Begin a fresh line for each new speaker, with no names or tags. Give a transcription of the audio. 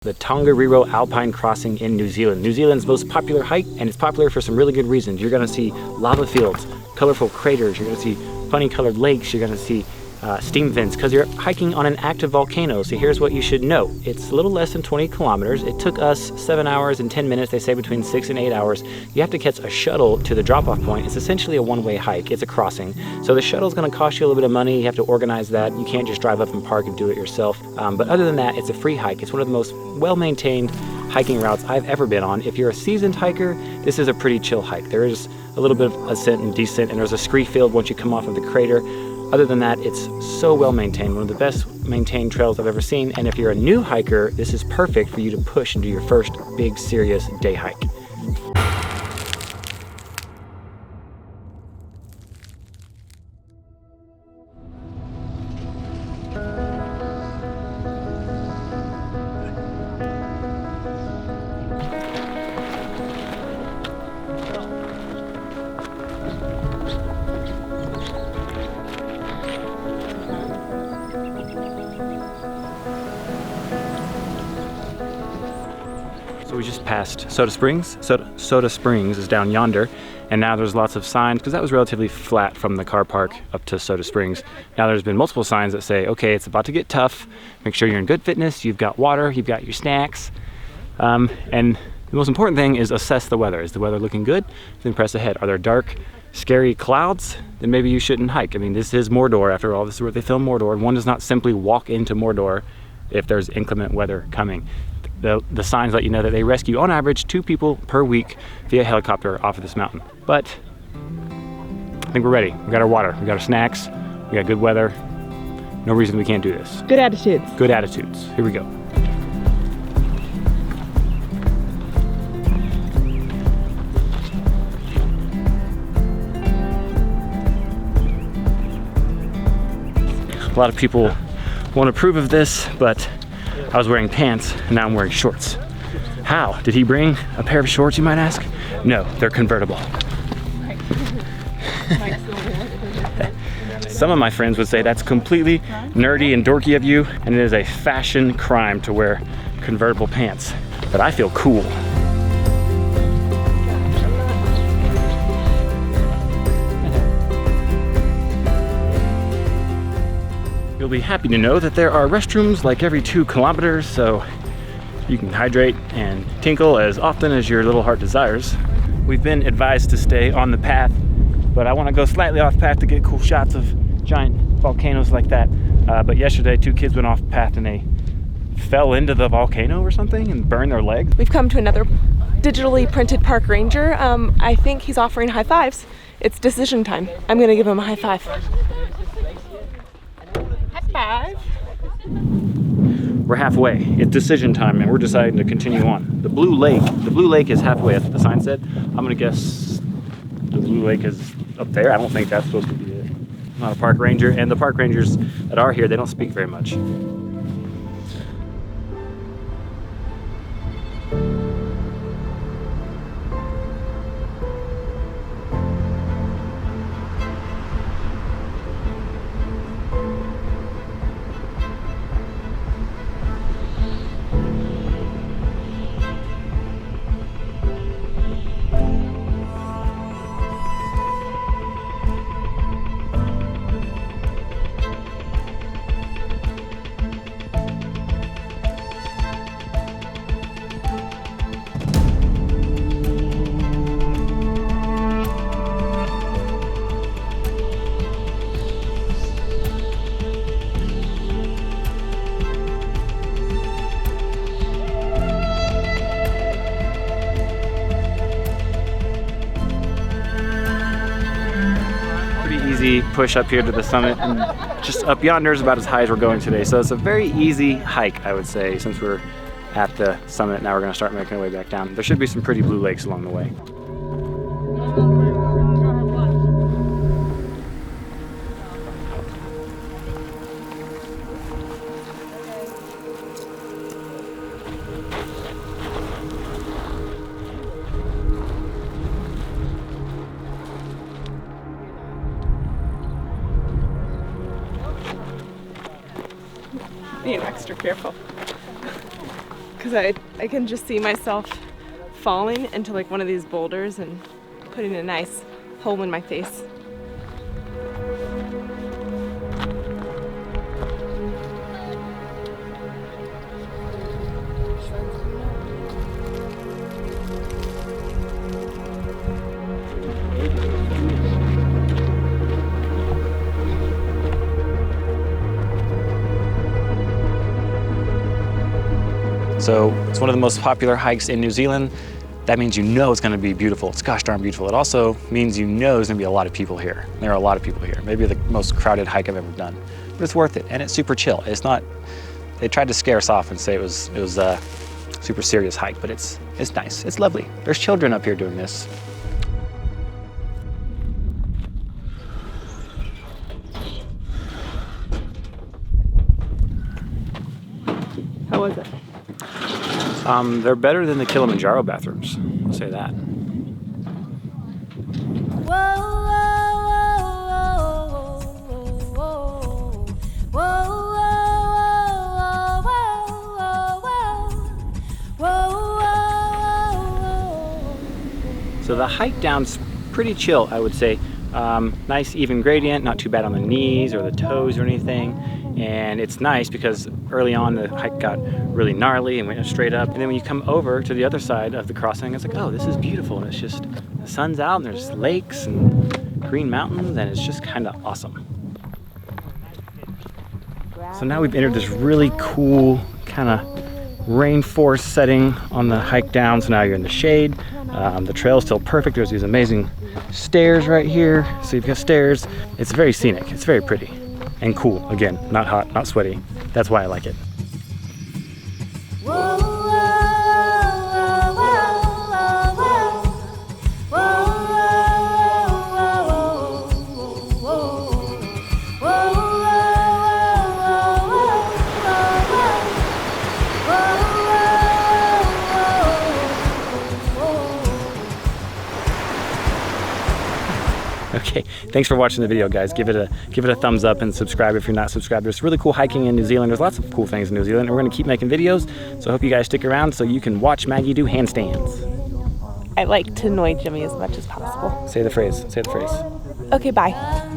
The Tongariro Alpine Crossing in New Zealand. New Zealand's most popular hike, and it's popular for some really good reasons. You're gonna see lava fields, colorful craters, you're gonna see funny colored lakes, you're gonna see steam vents, because you're hiking on an active volcano. So here's what you should know. It's a little less than 20 kilometers. It took us 7 hours and 10 minutes. They say between 6 and 8 hours. You have to catch a shuttle to the drop-off point. It's essentially a one-way hike. It's a crossing. So the shuttle's gonna cost you a little bit of money. You have to organize that. You can't just drive up and park and do it yourself. But other than that, it's a free hike. It's one of the most well-maintained hiking routes I've ever been on. If you're a seasoned hiker, this is a pretty chill hike. There is a little bit of ascent and descent, and there's a scree field once you come off of the crater. Other than that, it's so well maintained, one of the best maintained trails I've ever seen. And if you're a new hiker, this is perfect for you to push and do your first big, serious day hike. So we just passed Soda Springs. Soda Springs is down yonder, and now there's lots of signs, because that was relatively flat from the car park up to Soda Springs. Now there's been multiple signs that say, okay, it's about to get tough. Make sure you're in good fitness, you've got water, you've got your snacks. And the most important thing is assess the weather. Is the weather looking good? Then press ahead. Are there dark, scary clouds? Then maybe you shouldn't hike. I mean, this is Mordor after all. This is where they film Mordor. One does not simply walk into Mordor if there's inclement weather coming. The signs let you know that they rescue, on average, 2 people per week via helicopter off of this mountain. But I think we're ready. We got our water, we got our snacks, we got good weather. No reason we can't do this.
Good attitudes.
Good attitudes. Here we go. A lot of people won't approve of this, but I was wearing pants and now I'm wearing shorts. How? Did he bring a pair of shorts, you might ask? No, they're convertible. Some of my friends would say that's completely nerdy and dorky of you, and it is a fashion crime to wear convertible pants. But I feel cool. You'll be happy to know that there are restrooms like every 2 kilometers, so you can hydrate and tinkle as often as your little heart desires. We've been advised to stay on the path, but I want to go slightly off path to get cool shots of giant volcanoes like that. But yesterday 2 kids went off path and they fell into the volcano or something and burned their legs.
We've come to another digitally printed park ranger. I think he's offering high fives. It's decision time. I'm gonna give him a high five. High five.
We're halfway. It's decision time and we're deciding to continue on. The Blue Lake is halfway, that's what the sign said. I'm gonna guess the Blue Lake is up there. I don't think that's supposed to be it. I'm not a park ranger, and the park rangers that are here, they don't speak very much. Easy push up here to the summit, and just up yonder is about as high as we're going today. So it's a very easy hike, I would say, since we're at the summit. Now we're going to start making our way back down. There should be some pretty blue lakes along the way.
Being extra careful. because I can just see myself falling into like one of these boulders and putting a nice hole in my face.
So it's one of the most popular hikes in New Zealand. That means you know it's going to be beautiful. It's gosh darn beautiful. It also means you know there's going to be a lot of people here. There are a lot of people here. Maybe the most crowded hike I've ever done. But it's worth it, and it's super chill. It's not, they tried to scare us off and say it was a super serious hike, but it's nice. It's lovely. There's children up here doing this.
How was it?
They're better than the Kilimanjaro bathrooms, I'll say that. So the hike down's pretty chill, I would say. Nice even gradient, not too bad on the knees or the toes or anything. And it's nice because early on the hike got really gnarly and went straight up. And then when you come over to the other side of the crossing, it's like, oh, this is beautiful. And it's just, the sun's out and there's lakes and green mountains and it's just kind of awesome. So now we've entered this really cool kind of rainforest setting on the hike down. So now you're in the shade. The trail's still perfect. There's these amazing stairs right here. So you've got stairs. It's very scenic. It's very pretty. And cool, again, not hot, not sweaty. That's why I like it. Okay, thanks for watching the video, guys. Give it a thumbs up and subscribe if you're not subscribed. There's really cool hiking in New Zealand. There's lots of cool things in New Zealand, and we're gonna keep making videos. So I hope you guys stick around so you can watch Maggie do handstands.
I like to annoy Jimmy as much as possible.
Say the phrase. Say the phrase.
Okay, bye.